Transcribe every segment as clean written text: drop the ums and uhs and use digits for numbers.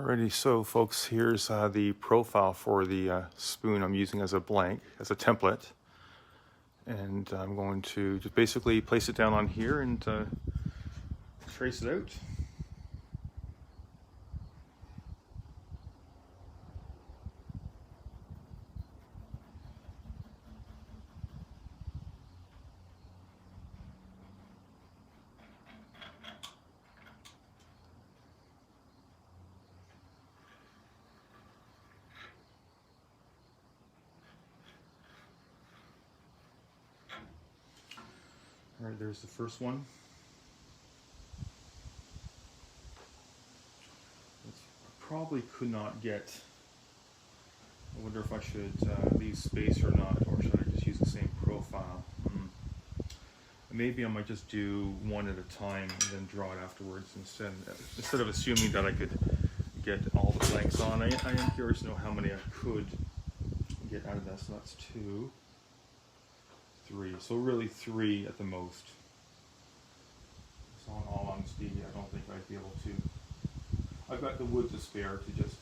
Alrighty, so folks, here's the profile for the spoon I'm using as a blank, as a template. And I'm going to just basically place it down on here and trace it out. All right, there's the first one. I probably could not get, I wonder if I should leave space or not, or should I just use the same profile? Maybe I might just do one at a time and then draw it afterwards instead of assuming that I could get all the blanks on. I am curious to know how many I could get out of that. So that's 2, 3. So really 3 at the most. So in all honesty, I don't think I'd be able to. I've got the wood to spare to just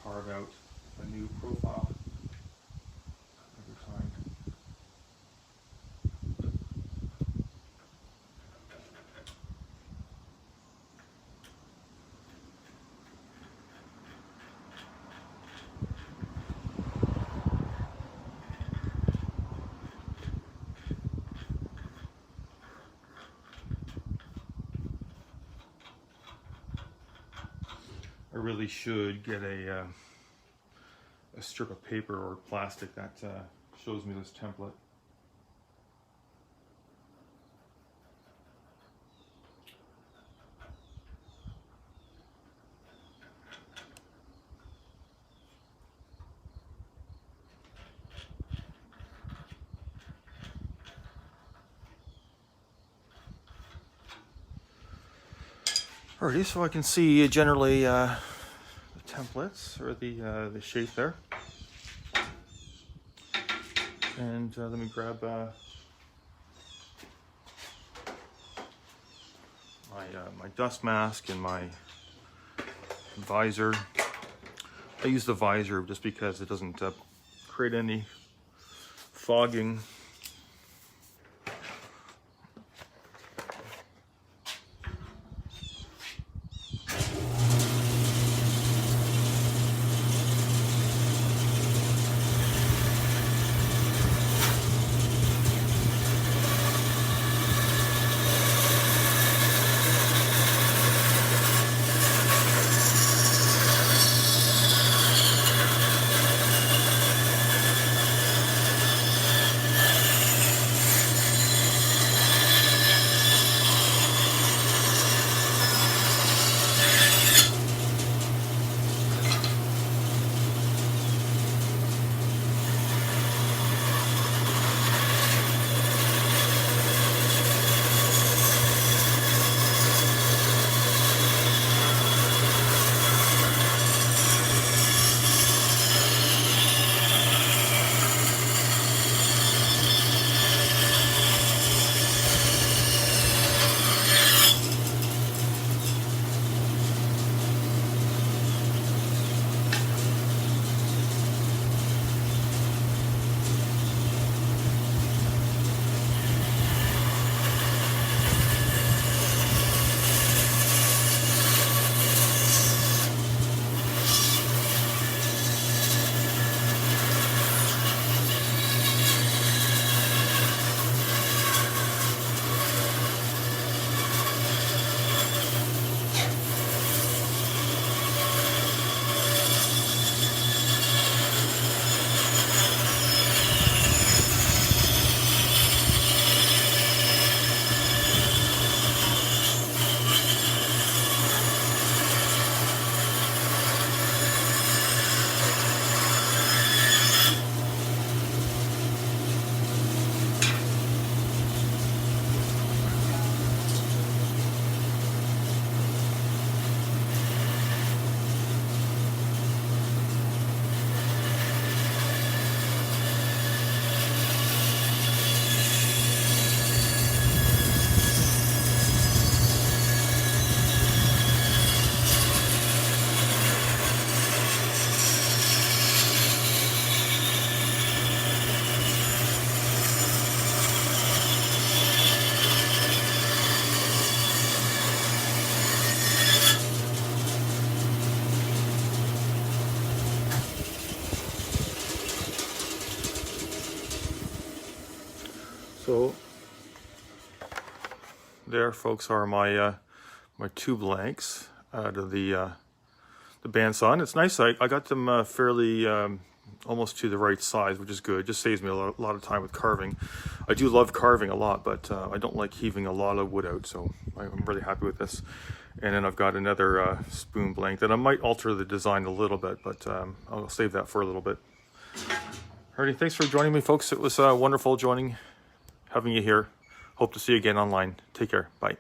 carve out a new profile every time. I really should get a strip of paper or plastic that shows me this template. Alrighty, so I can see generally the templates or the shape there. And let me grab my dust mask and my visor. I use the visor just because it doesn't create any fogging. there, folks, are my my 2 blanks out of the bandsaw. And it's nice, I got them fairly almost to the right size, which is good. It just saves me a lot of time with carving. I do love carving a lot, but I don't like heaving a lot of wood out, so I'm really happy with this. And then I've got another spoon blank that I might alter the design a little bit, but I'll save that for a little bit. Alrighty, thanks for joining me, folks. It was wonderful having you here. Hope to see you again online. Take care. Bye.